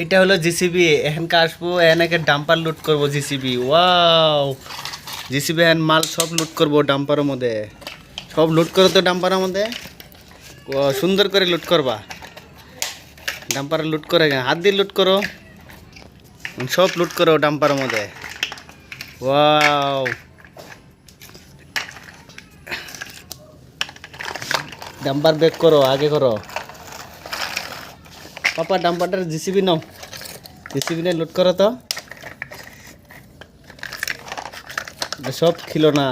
এটা হলো জিসিবি। এখানকার আসবো, এখানে ডাম্পার লুট করবো জিসিবি। ওয়াও, জিসিবি এখান মাল সব লুট করবো ডাম্পারের মধ্যে। সব লুট করো তো ডাম্পারের মধ্যে। ও সুন্দর করে লুট করবা। ডাম্পারে লুট করে হাত দিয়ে লুট করো, সব লুট করো ডাম্পারের মধ্যে। ওয়াও, ডাম্পার ব্যাক করো, আগে করো পাপা। ডাম্পারটার জিসিবি নাও, জিসিবি নিয়ে লুট করো তো। সব খিলো না।